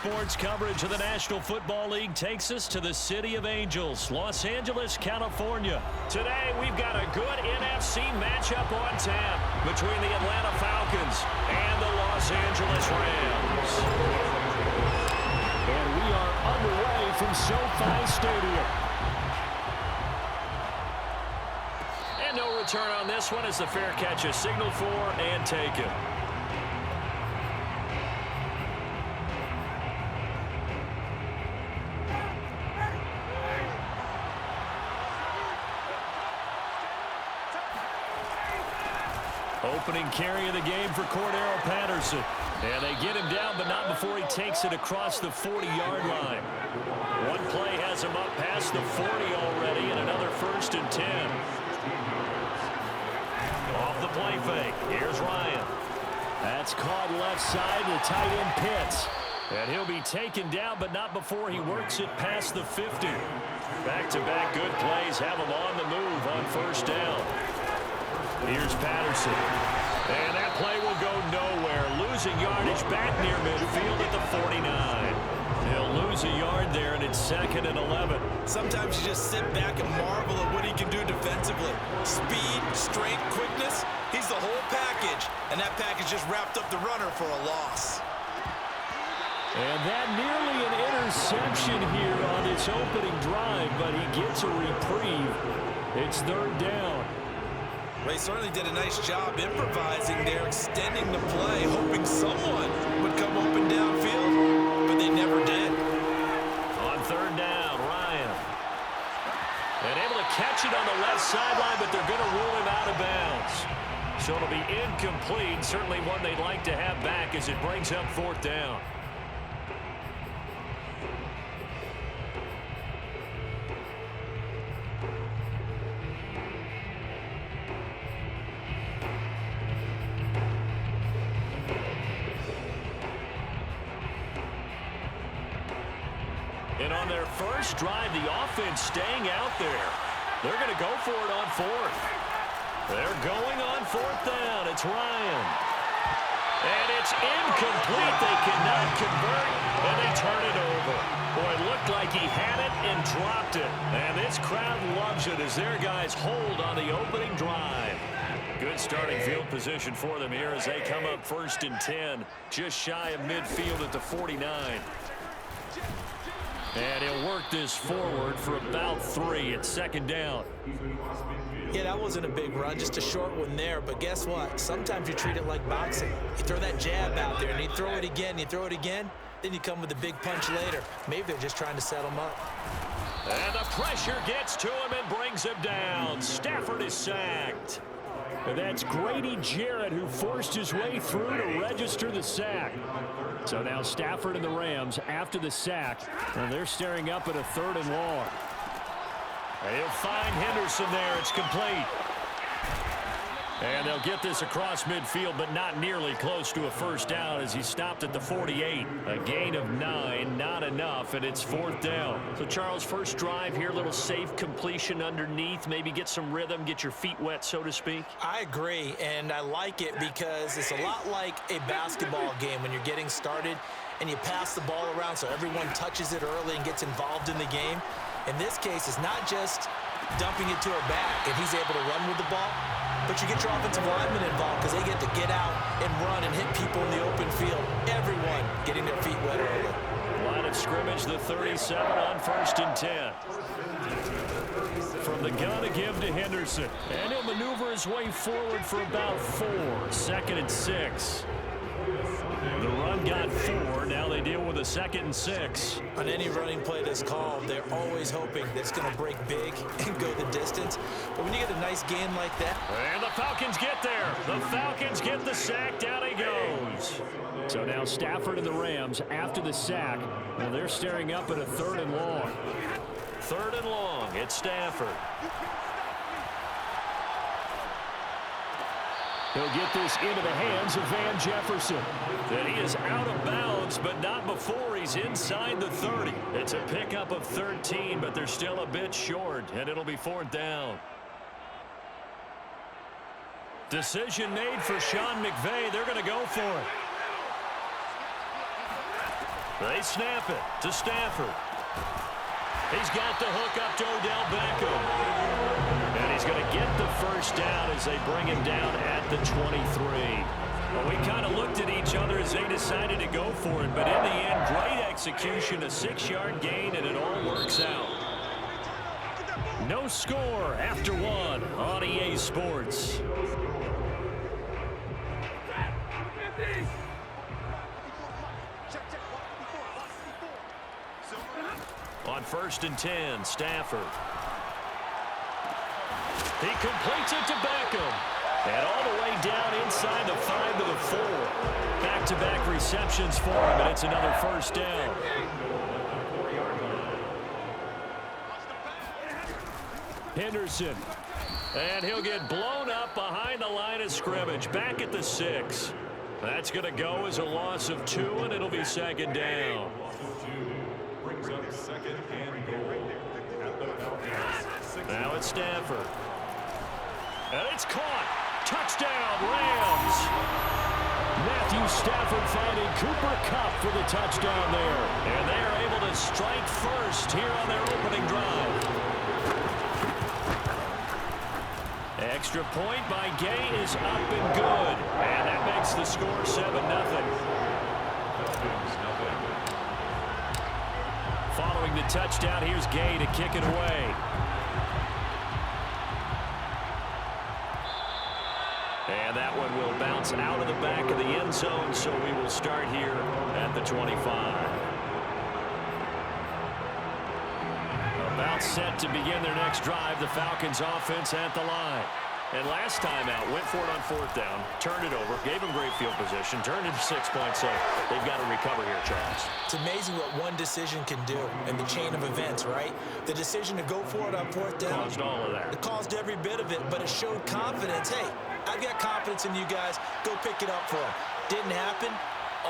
Sports coverage of the National Football League takes us to the City of Angels, Los Angeles, California. Today, we've got a good NFC matchup on tap between the Atlanta Falcons and the Los Angeles Rams. And we are underway from SoFi Stadium. And no return on this one as the fair catch is signaled for and taken. Opening carry of the game for Cordero Patterson. And they get him down, but not before he takes it across the 40-yard line. One play has him up past the 40 already, and another 1st and 10. Off the play fake. Here's Ryan. That's caught left side to tight end Pitts. And he'll be taken down, but not before he works it past the 50. Back-to-back good plays have him on the move on 1st down. Here's Patterson. And that play will go nowhere. Losing yardage back near midfield at the 49. He'll lose a yard there, and it's 2nd and 11. Sometimes you just sit back and marvel at what he can do defensively. Speed, strength, quickness. He's the whole package. And that package just wrapped up the runner for a loss. And that nearly an interception here on its opening drive, but he gets a reprieve. It's 3rd down. They certainly did a nice job improvising there, extending the play, hoping someone would come open downfield, but they never did. On 3rd down, Ryan. And able to catch it on the left sideline, but they're going to rule him out of bounds. So it'll be incomplete, certainly one they'd like to have back as it brings up 4th down. And on their first drive, the offense staying out there. They're going to go for it on 4th. They're going on 4th down. It's Ryan. And it's incomplete. They cannot convert, and they turn it over. Boy, it looked like he had it and dropped it. And this crowd loves it as their guys hold on the opening drive. Good starting field position for them here as they come up 1st and 10, just shy of midfield at the 49. And he'll work this forward for about 3 at 2nd down. Yeah, that wasn't a big run, just a short one there. But guess what? Sometimes you treat it like boxing. You throw that jab out there, and you throw it again, then you come with a big punch later. Maybe they're just trying to set him up. And the pressure gets to him and brings him down. Stafford is sacked. And that's Grady Jarrett who forced his way through to register the sack. So now Stafford and the Rams after the sack, and they're staring up at a 3rd and long. And he'll find Henderson there. It's complete. And they'll get this across midfield, but not nearly close to a 1st down as he stopped at the 48. A gain of 9, not enough, and it's 4th down. So, Charles, first drive here, little safe completion underneath, maybe get some rhythm, get your feet wet, so to speak. I agree, and I like it because it's a lot like a basketball game when you're getting started and you pass the ball around so everyone touches it early and gets involved in the game. In this case, it's not just dumping it to a back and he's able to run with the ball, but you get your offensive linemen involved because they get to get out and run and hit people in the open field. Everyone getting their feet wet early. Line of scrimmage, the 37 on 1st and 10. From the gun to give to Henderson. And he'll maneuver his way forward for about 4. 2nd and 6. The run got 4. Now they deal with a 2nd and 6. On any running play that's called, they're always hoping that it's going to break big and go the distance. But when you get a nice gain like that. And the Falcons get there. The Falcons get the sack. Down he goes. So now Stafford and the Rams after the sack. Well, they're staring up at a 3rd and long. 3rd and long. It's Stafford. He'll get this into the hands of Van Jefferson. And he is out of bounds, but not before he's inside the 30. It's a pickup of 13, but they're still a bit short, and it'll be 4th down. Decision made for Sean McVay. They're going to go for it. They snap it to Stafford. He's got the hook up to Odell Beckham. And he's going to get the first down as they bring him down at the 23. Well, we kind of looked at each other as they decided to go for it. But in the end, great execution, a 6-yard gain, and it all works out. No score after one on EA Sports. On 1st and 10, Stafford. He completes it to Beckham. And all the way down inside the 5 to the 4. Back-to-back receptions for him, and it's another first down. Henderson. And he'll get blown up behind the line of scrimmage. Back at the 6. That's going to go as a loss of 2, and it'll be second down. Brings up second and goal at the Falcons. Now it's Stafford. And it's caught. Touchdown, Rams. Matthew Stafford finding Cooper Kupp for the touchdown there. And they are able to strike first here on their opening drive. Extra point by Gay is up and good. And that makes the score 7-0. Following the touchdown, here's Gay to kick it away. And that one will bounce out of the back of the end zone, so we will start here at the 25. About set to begin their next drive, the Falcons offense at the line. And last time out, went for it on 4th down, turned it over, gave them great field position, turned it to 6 points, so they've got to recover here, Charles. It's amazing what one decision can do in the chain of events, right? The decision to go for it on 4th down. Caused all of that. It caused every bit of it, but it showed confidence. Hey, I've got confidence in you guys. Go pick it up for them. Didn't happen.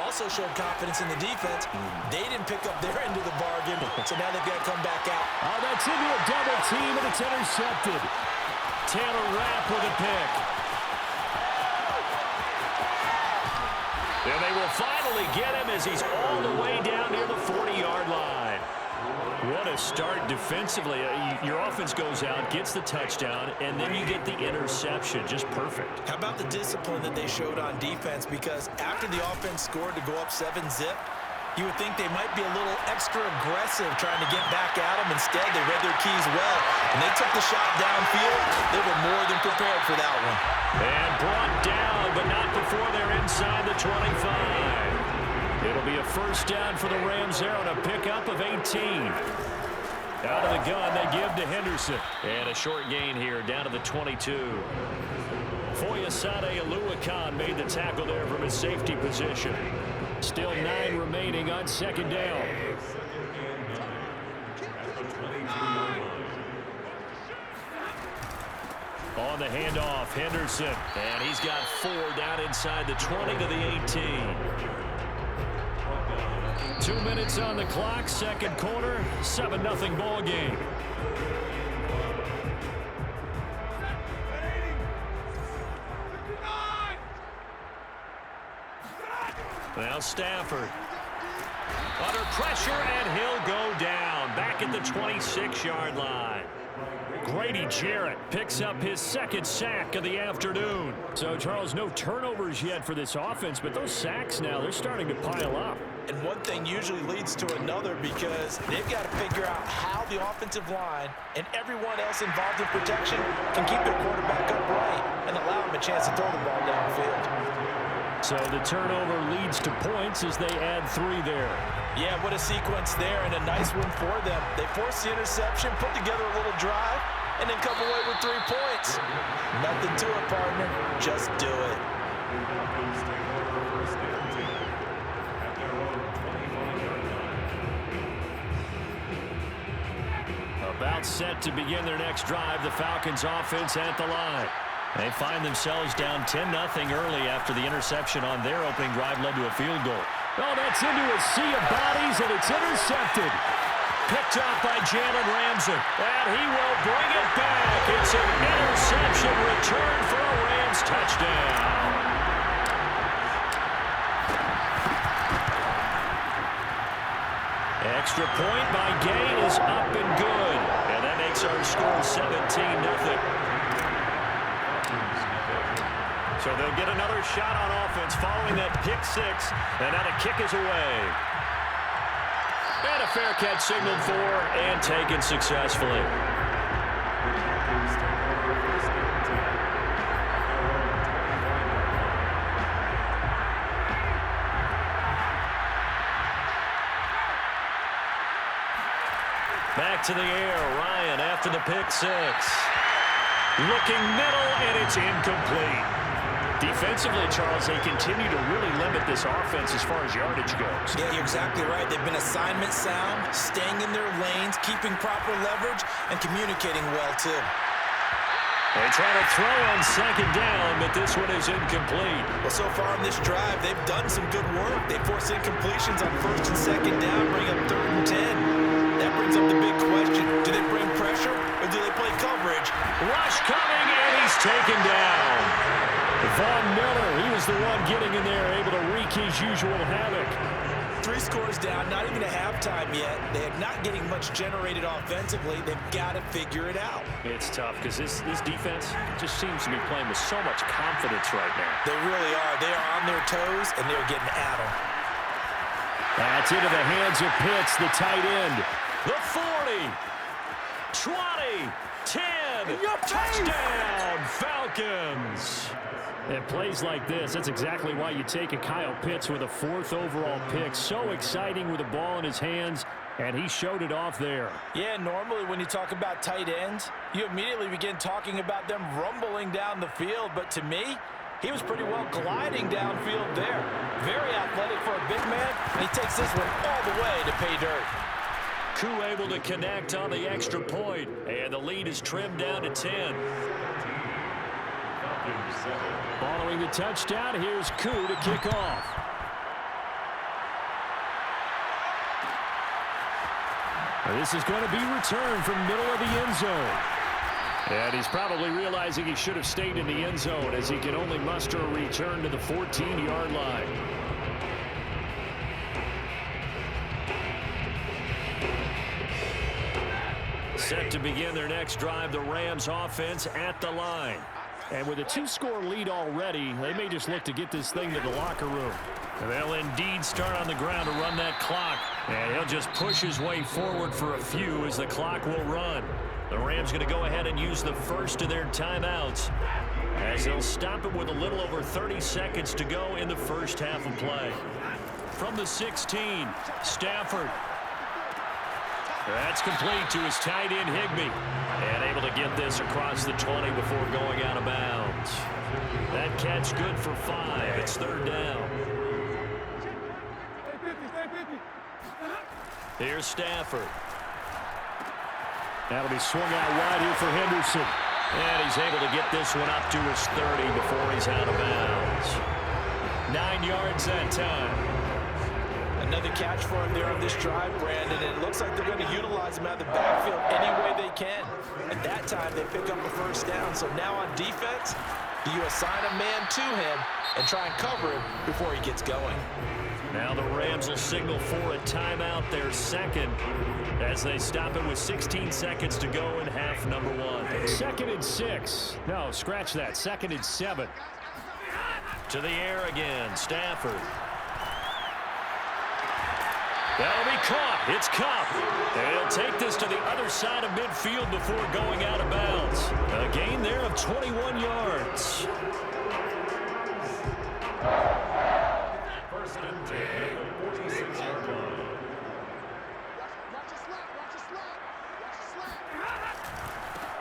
Also showed confidence in the defense. They didn't pick up their end of the bargain, so now they've got to come back out. Oh, that's into a double team, and it's intercepted. Taylor Rapp with a pick. And they will finally get him as he's all the way down near the 40-yard line. What a start defensively. Your offense goes out, gets the touchdown, and then you get the interception. Just perfect. How about the discipline that they showed on defense? Because after the offense scored to go up 7-zip, you would think they might be a little extra aggressive trying to get back at them. Instead, they read their keys well, and they took the shot downfield. They were more than prepared for that one. And brought down, but not before they're inside the 25. It'll be a first down for the Rams there on a pickup of 18. Out of the gun, they give to Henderson. And a short gain here, down to the 22. Foyesade Oluwakan made the tackle there from his safety position. Still 9 remaining on second down. On the handoff, Henderson. And he's got 4 down inside the 20 to the 18. 2 minutes on the clock, second quarter, 7-0 ball game. Now Stafford. Under pressure, and he'll go down. Back at the 26-yard line. Grady Jarrett picks up his second sack of the afternoon. So, Charles, no turnovers yet for this offense, but those sacks now, they're starting to pile up. And one thing usually leads to another because they've got to figure out how the offensive line and everyone else involved in protection can keep their quarterback upright and allow him a chance to throw the ball downfield. So the turnover leads to points as they add 3 there. Yeah, what a sequence there, and a nice one for them. They forced the interception, put together a little drive, and then come away with 3 points. Nothing to it, partner. Just do it. About set to begin their next drive, the Falcons offense at the line. They find themselves down 10-0 early after the interception on their opening drive led to a field goal. Oh, that's into a sea of bodies, and it's intercepted. Picked off by Jalen Ramsey, and he will bring it back. It's an interception return for a Rams touchdown. Extra point by Gain is up and good. And that makes our score 17-0. So they'll get another shot on offense following that pick six. And now the kick is away. And a fair catch signaled for and taken successfully. Back to the air, Ryan after the pick six. Looking middle, and it's incomplete. Defensively, Charles, they continue to really limit this offense as far as yardage goes. Yeah, you're exactly right. They've been assignment sound, staying in their lanes, keeping proper leverage, and communicating well, too. They try to throw on second down, but this one is incomplete. Well, so far in this drive, they've done some good work. They force incompletions on first and second down, bring up 3rd and 10. That brings up the big question. Do they bring pressure, or do they play coverage? Rush coming, and he's taken down. Von Miller, he was the one getting in there, able to wreak his usual havoc. 3 scores down, not even a halftime yet. They are not getting much generated offensively. They've got to figure it out. It's tough because this defense just seems to be playing with so much confidence right now. They really are. They are on their toes, and they're getting at them. That's into the hands of Pitts, the tight end. The 40, 20, 10, touchdown, Falcons. At plays like this, that's exactly why you take a Kyle Pitts with a 4th overall pick. So exciting with the ball in his hands, and he showed it off there. Yeah, normally when you talk about tight ends, you immediately begin talking about them rumbling down the field. But to me, he was pretty well gliding downfield there. Very athletic for a big man, and he takes this one all the way to pay dirt. Koo able to connect on the extra point, and the lead is trimmed down to 10. Following the touchdown, here's Koo to kick off. This is going to be returned from middle of the end zone. And he's probably realizing he should have stayed in the end zone as he can only muster a return to the 14-yard line. Set to begin their next drive, the Rams offense at the line. And with a 2-score lead already, they may just look to get this thing to the locker room. They'll indeed start on the ground to run that clock. And he'll just push his way forward for a few as the clock will run. The Rams going to go ahead and use the first of their timeouts as they'll stop it with a little over 30 seconds to go in the first half of play. From the 16, Stafford. That's complete to his tight end, Higbee. And able to get this across the 20 before going out of bounds. That catch good for 5. It's 3rd down. Here's Stafford. That'll be swung out wide here for Henderson. And he's able to get this one up to his 30 before he's out of bounds. 9 yards that time. Another catch for him there on this drive, Brandon, and it looks like they're going to utilize him out of the backfield any way they can. At that time, they pick up the first down. So now on defense, do you assign a man to him and try and cover him before he gets going? Now the Rams will signal for a timeout, their second, as they stop it with 16 seconds to go in half number 1. 2nd and 6. No, scratch that. 2nd and 7. To the air again, Stafford. That'll be caught. It's Kupp. And he'll take this to the other side of midfield before going out of bounds. A gain there of 21 yards. First and 10, 46-yard line.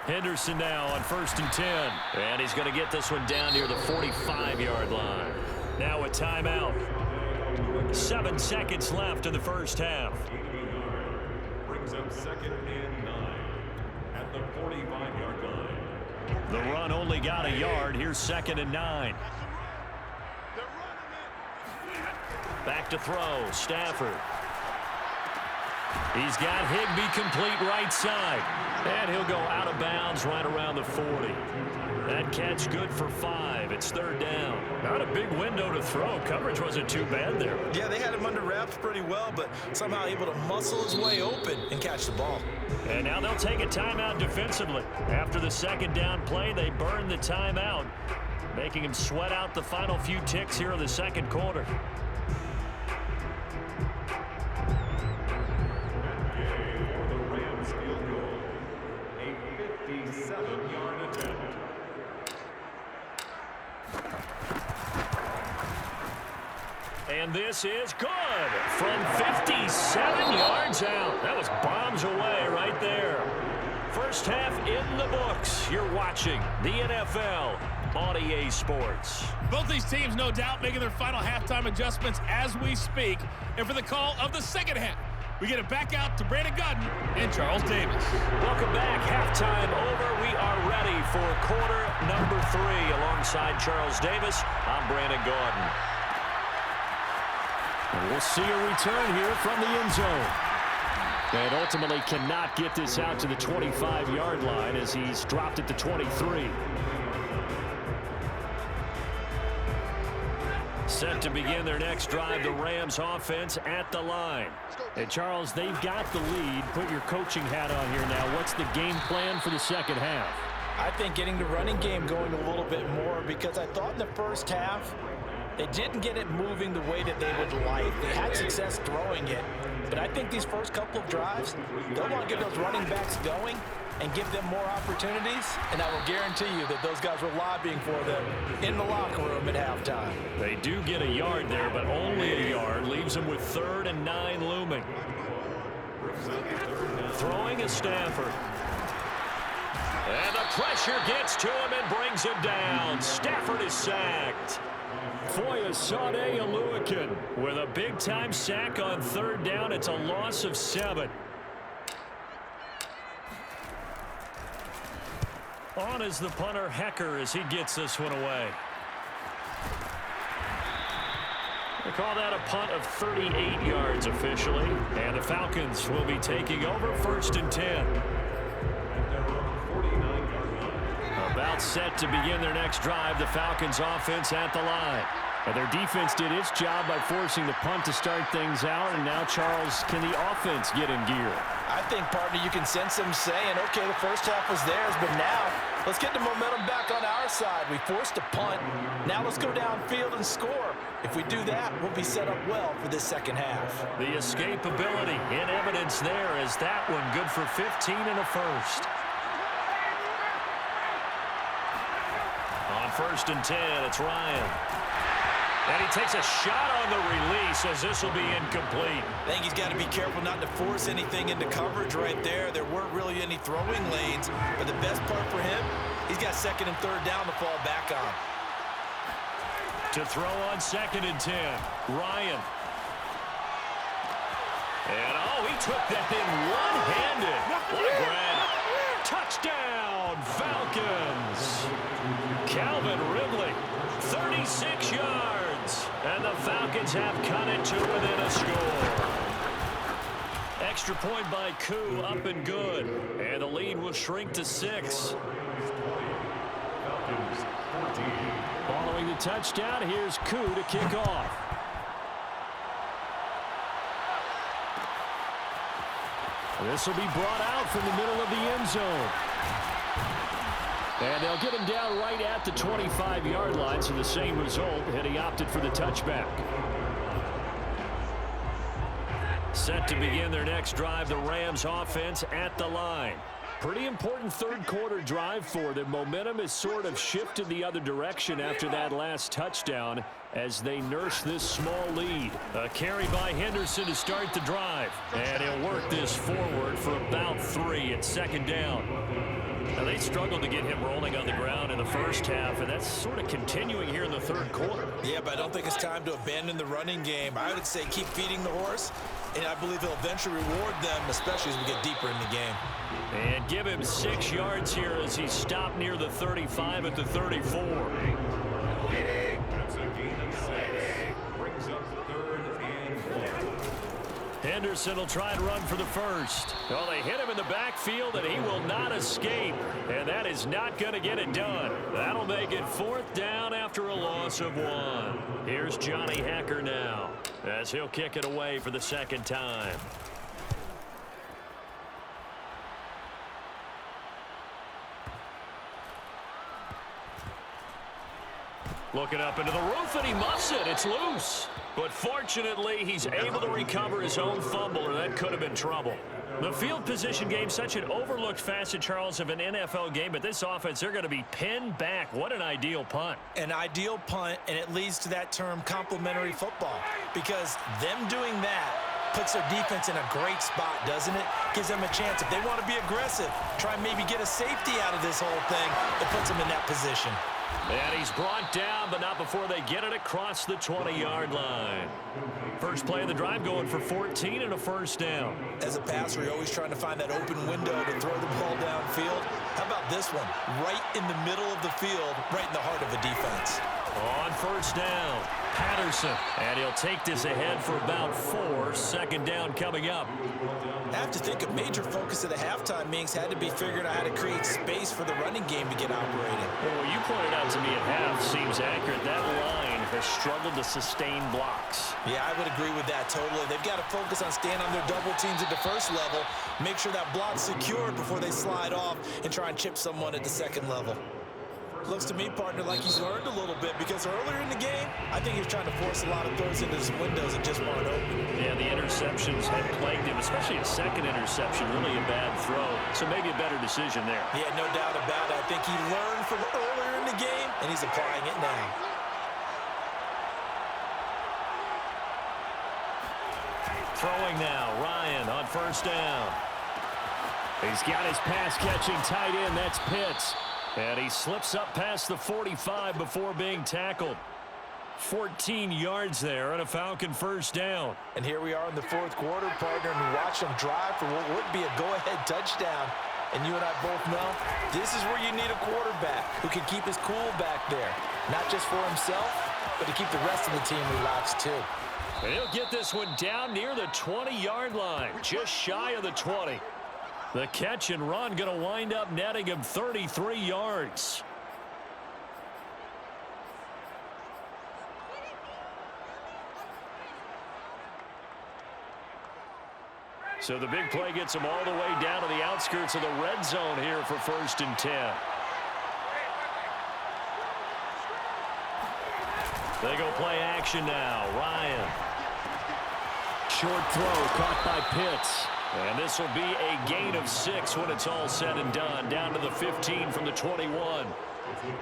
Henderson now on 1st and 10. And he's going to get this one down near the 45-yard line. Now a timeout. 7 seconds left in the first half. Brings up 2nd and 9 at the 45-yard line. The run only got a yard. Here's 2nd and 9. Back to throw. Stafford. He's got Higbee complete right side. And he'll go out of bounds right around the 40. That catch good for 5. It's third down. Not a big window to throw. Coverage wasn't too bad there. Yeah, they had him under wraps pretty well, but somehow able to muscle his way open and catch the ball. And now they'll take a timeout defensively. After the second down play, they burn the timeout, making him sweat out the final few ticks here in the second quarter. And this is good from 57 yards out. That was bombs away right there. First half in the books. You're watching the NFL on EA Sports. Both these teams, no doubt, making their final halftime adjustments as we speak. And for the call of the second half, we get it back out to Brandon Gordon and Charles Davis. Welcome back. Halftime over. We are ready for quarter number 3. Alongside Charles Davis, I'm Brandon Gordon. And we'll see a return here from the end zone. And ultimately cannot get this out to the 25-yard line as he's dropped it to 23. Set to begin their next drive, the Rams offense at the line. And Charles, they've got the lead. Put your coaching hat on here now. What's the game plan for the second half? I think getting the running game going a little bit more, because I thought in the first half they didn't get it moving the way that they would like. They had success throwing it. But I think these first couple of drives, they'll want to get those running backs going and give them more opportunities. And I will guarantee you that those guys were lobbying for them in the locker room at halftime. They do get a yard there, but only a yard. Leaves them with 3rd and 9 looming. Throwing is Stafford. And the pressure gets to him and brings him down. Stafford is sacked. Foyesade Oluwakin with a big-time sack on 3rd down. It's a loss of 7. On is the punter, Hecker, as he gets this one away. They call that a punt of 38 yards officially. And the Falcons will be taking over 1st and 10. About set to begin their next drive, the Falcons offense at the line. And their defense did its job by forcing the punt to start things out. And now, Charles, can the offense get in gear? I think, partner, you can sense them saying, okay, the first half was theirs, but now let's get the momentum back on our side. We forced a punt. Now let's go downfield and score. If we do that, we'll be set up well for this second half. The escapability in evidence there is that one good for 15 and a first. On 1st and 10, it's Ryan. And he takes a shot on the release as this will be incomplete. I think he's got to be careful not to force anything into coverage right there. There weren't really any throwing lanes, but the best part for him, he's got 2nd and 3rd down to fall back on. To throw on 2nd and 10, Ryan. And, oh, he took that thing one-handed. What a grab. Touchdown, Falcons. Calvin Ridley, 36 yards. And the Falcons have cut it to within a score. Extra point by Koo, up and good. And the lead will shrink to 6. Following the touchdown, here's Koo to kick off. This will be brought out from the middle of the end zone. And they'll get him down right at the 25-yard line, so the same result, and he opted for the touchback. Set to begin their next drive, the Rams offense at the line. Pretty important third quarter drive for them. Momentum has sort of shifted the other direction after that last touchdown as they nurse this small lead. A carry by Henderson to start the drive. And he'll work this forward for about 3 at 2nd down. Now, they struggled to get him rolling on the ground in the first half, and that's sort of continuing here in the third quarter. Yeah, but I don't think it's time to abandon the running game. I would say keep feeding the horse, and I believe they'll eventually reward them, especially as we get deeper in the game. And give him 6 yards here as he stopped near the 35 at the 34. Anderson will try and run for the first. Well, they hit him in the backfield, and he will not escape. And that is not going to get it done. That'll make it 4th down after a loss of 1. Here's Johnny Hacker now, as he'll kick it away for the 2nd time. Looking up into the roof, and he muffs it. It's loose. But fortunately, he's able to recover his own fumble, or that could have been trouble. The field position game, such an overlooked facet, Charles, of an NFL game. But this offense, they're going to be pinned back. What an ideal punt. An ideal punt, and it leads to that term complementary football. Because them doing that puts their defense in a great spot, doesn't it? Gives them a chance. If they want to be aggressive, try and maybe get a safety out of this whole thing, it puts them in that position. And he's brought down, but not before they get it across the 20-yard line. First play of the drive going for 14 and a 1st down. As a passer, you're always trying to find that open window to throw the ball downfield. How about this one? Right in the middle of the field, right in the heart of the defense. On 1st down, Patterson. And he'll take this ahead for about 4. 2nd down coming up. I have to think a major focus of the halftime meetings had to be figuring out how to create space for the running game to get operating. Well, you pointed out to me at half seems accurate. That line has struggled to sustain blocks. Yeah, I would agree with that totally. They've got to focus on staying on their double teams at the 1st level, make sure that block's secured before they slide off and try and chip someone at the 2nd level. Looks to me, partner, like he's learned a little bit because earlier in the game, I think he was trying to force a lot of throws into some windows that just weren't open. Yeah, the interceptions had plagued him, especially a 2nd interception, really a bad throw. So maybe a better decision there. Yeah, no doubt about it. I think he learned from earlier in the game, and he's applying it now. Throwing now, Ryan on 1st down. He's got his pass-catching tight end, that's Pitts. And he slips up past the 45 before being tackled. 14 yards there and a Falcon 1st down. And here we are in the 4th quarter, partner, and we watch them drive for what would be a go-ahead touchdown. And you and I both know this is where you need a quarterback who can keep his cool back there. Not just for himself, but to keep the rest of the team relaxed too. And he'll get this one down near the 20-yard line, just shy of the 20. The catch and run going to wind up netting him 33 yards. So the big play gets him all the way down to the outskirts of the red zone here for 1st and 10. They go play action now. Ryan. Short throw caught by Pitts. And this will be a gain of 6 when it's all said and done. Down to the 15 from the 21.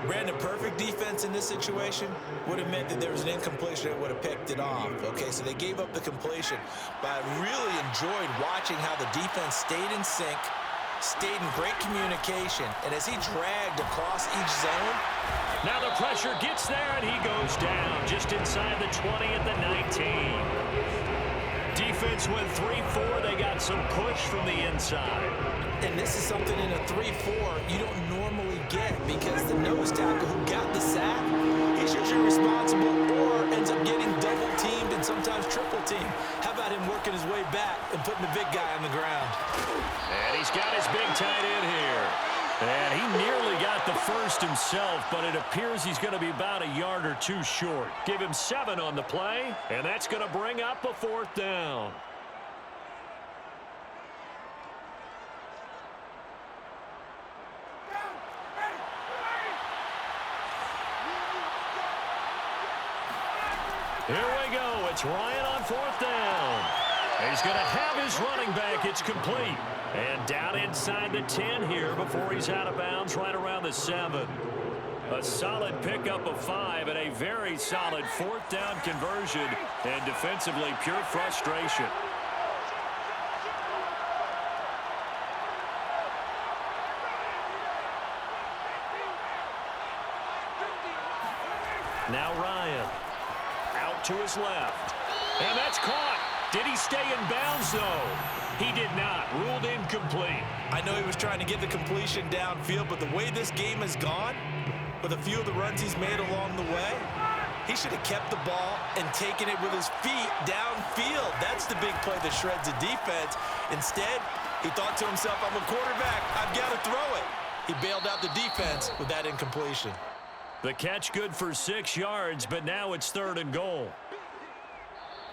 Brandon, perfect defense in this situation would have meant that there was an incompletion that would have picked it off. Okay, so they gave up the completion. But I really enjoyed watching how the defense stayed in sync, stayed in great communication. And as he dragged across each zone. Now the pressure gets there, and he goes down just inside the 20 at the 19. Defense went 3-4. They got some push from the inside. And this is something in a 3-4 you don't normally get because the nose tackle who got the sack, he's usually responsible or ends up getting double-teamed and sometimes triple-teamed. How about him working his way back and putting the big guy on the ground? And he's got his big tight end here. And he nearly got the first himself, but it appears he's going to be about a yard or 2 short. Give him 7 on the play, and that's going to bring up a 4th down. Here we go. It's Ryan on 4th down. He's going to have his running back. It's complete. And down inside the 10 here before he's out of bounds right around the 7. A solid pickup of 5 and a very solid 4th down conversion. And defensively, pure frustration. Now Ryan. Out to his left. And that's caught. Did he stay in bounds, though? He did not. Ruled incomplete. I know he was trying to get the completion downfield, but the way this game has gone, with a few of the runs he's made along the way, He should have kept the ball and taken it with his feet downfield. That's the big play that shreds the defense. Instead, he thought to himself, I'm a quarterback. I've got to throw it. He bailed out the defense with that incompletion. The catch good for 6 yards, but now it's 3rd and goal.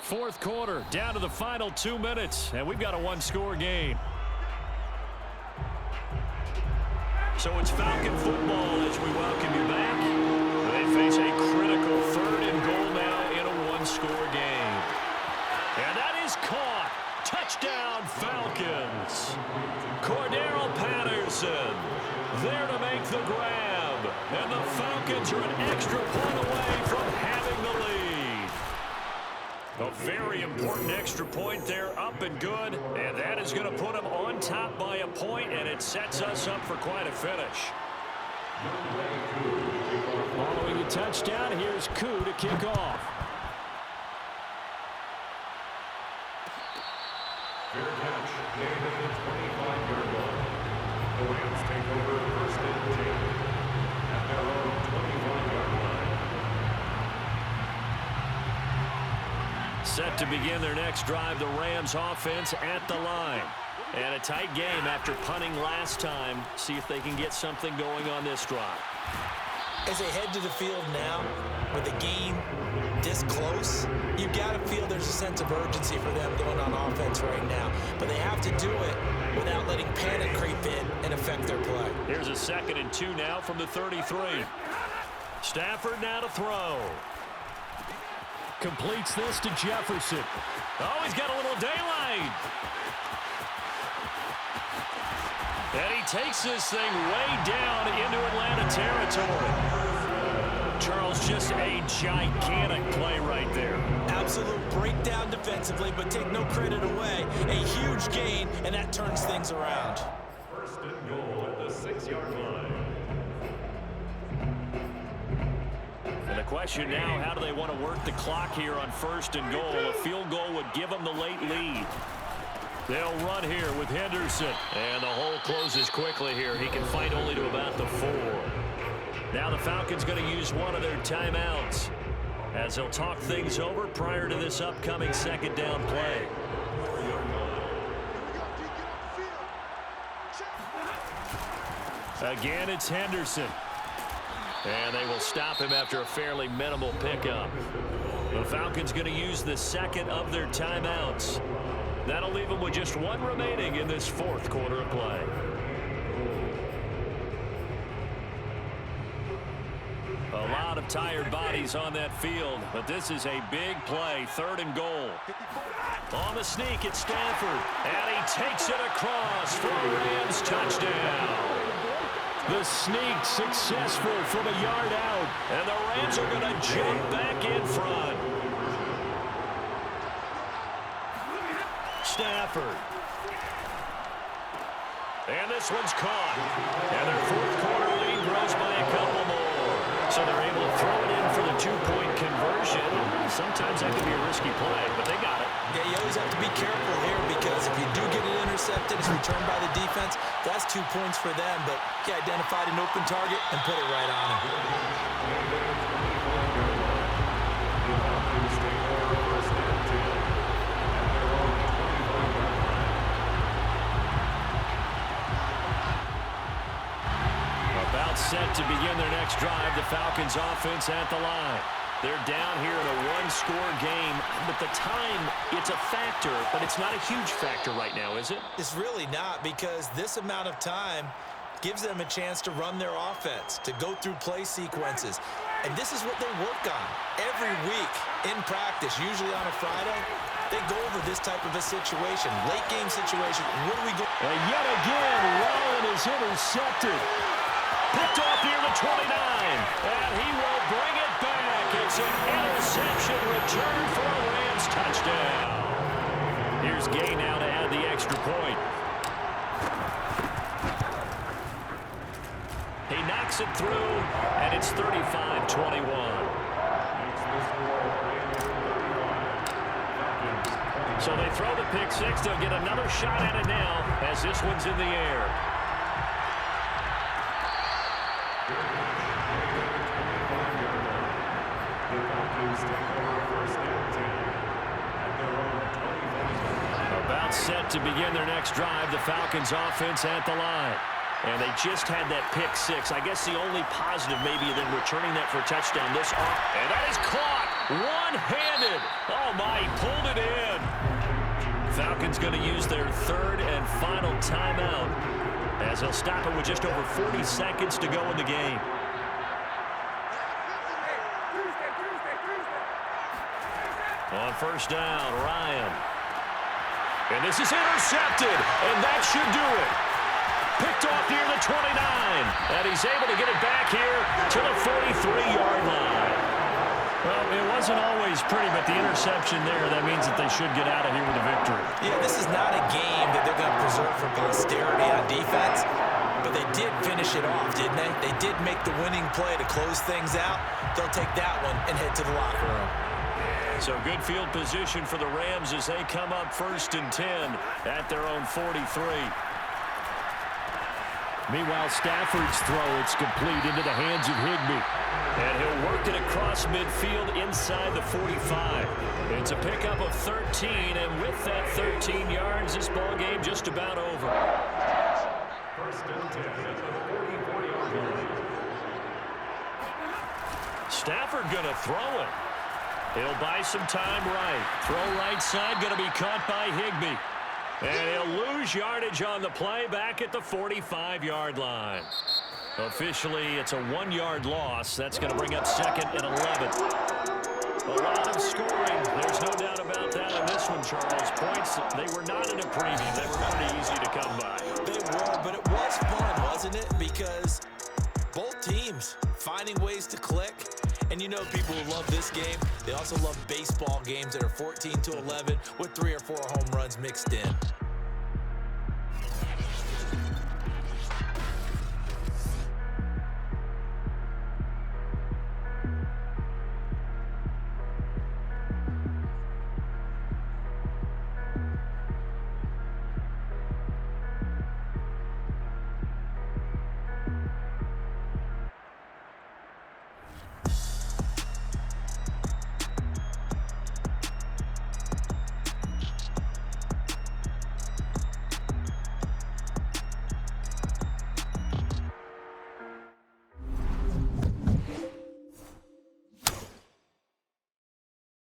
Fourth quarter, down to the final 2 minutes, and we've got a one-score game. So it's Falcon football as we welcome you back. They face a critical 3rd and goal now in a one-score game. And that is caught. Touchdown, Falcons. Cordero Patterson there to make the grab. And the Falcons are an extra point away from having the lead. A very important extra point there, up and good. And that is going to put them on top by a point, and it sets us up for quite a finish. Following the touchdown, here's Koo to kick off. Fair catch, gained at the 25-yard line. The Rams take over 1st and 10 at their own 25-yard line. Set to begin their next drive, the Rams offense at the line. And a tight game after punting last time. See if they can get something going on this drive. As they head to the field now, with the game this close, you've got to feel there's a sense of urgency for them going on offense right now. But they have to do it without letting panic creep in and affect their play. Here's a 2nd and 2 now from the 33. Stafford now to throw. Completes this to Jefferson. Oh, he's got a little daylight. And he takes this thing way down into Atlanta territory. Charles, just a gigantic play right there. Absolute breakdown defensively, but take no credit away. A huge gain, and that turns things around. 1st and goal at the 6-yard line. And the question now, how do they want to work the clock here on 1st and goal? A field goal would give them the late lead. They'll run here with Henderson. And the hole closes quickly here. He can fight only to about the 4. Now the Falcons going to use one of their timeouts as they'll talk things over prior to this upcoming 2nd down play. Again, it's Henderson. And they will stop him after a fairly minimal pickup. The Falcons going to use the 2nd of their timeouts. That'll leave them with just 1 remaining in this 4th quarter of play. A lot of tired bodies on that field, but this is a big play, 3rd and goal. On the sneak, it's Stafford, and he takes it across for a Rams touchdown. The sneak successful from a yard out, and the Rams are going to jump back in front. Stafford. And this one's caught. And their 4th quarter lead grows by a couple more. So they're able to throw it in for the 2-point conversion. Sometimes that can be a risky play, but they got it. Yeah, you always have to be careful here because if you do get it intercepted, it's returned by the defense. That's 2 points for them, but he identified an open target and put it right on him. About set to begin their next drive, the Falcons offense at the line. They're down here in a one-score game, but the time, it's a factor, but it's not a huge factor right now, is it? It's really not, because this amount of time gives them a chance to run their offense, to go through play sequences. And this is what they work on every week in practice, usually on a Friday. They go over this type of a situation, late game situation. What do we go? And yet again, Wallen is intercepted. Picked off near the 29, and he will bring it back. It's an interception return for a Rams touchdown. Here's Gay now to add the extra point. He knocks it through, and it's 35-21. So they throw the pick 6. They'll get another shot at it now as this one's in the air. set to begin their next drive. The Falcons offense at the line. And they just had that pick six. I guess the only positive maybe than returning that for a touchdown this off. And that is caught one-handed. Oh, my, he pulled it in. Falcons going to use their third and final timeout as they'll stop it with just over 40 seconds to go in the game. On first down, Ryan. And this is intercepted, and that should do it. Picked off near the 29, and he's able to get it back here to the 43-yard line. Well, it wasn't always pretty, but the interception there, that means that they should get out of here with a victory. Yeah, this is not a game that they're going to preserve for posterity on defense, but they did finish it off, didn't they? They did make the winning play to close things out. They'll take that one and head to the locker room. So good field position for the Rams as they come up 1st and 10 at their own 43. Meanwhile, Stafford's throw, it's complete into the hands of Higbee. And he'll work it across midfield inside the 45. It's a pickup of 13, and with that 13 yards, this ball game just about over. 1st and 10 at the 44-yard line. Stafford going to throw it. He'll buy some time right. Throw right side, going to be caught by Higbee. And he'll lose yardage on the play back at the 45-yard line. Officially, it's a 1-yard loss. That's going to bring up 2nd and 11. A lot of scoring. There's no doubt about that in this one, Charles. Points, they were not in a preview. They were pretty easy to come by. They were, but it was fun, wasn't it? Because both teams finding ways to click. And you know people who love this game, they also love baseball games that are 14-11 with 3 or 4 home runs mixed in.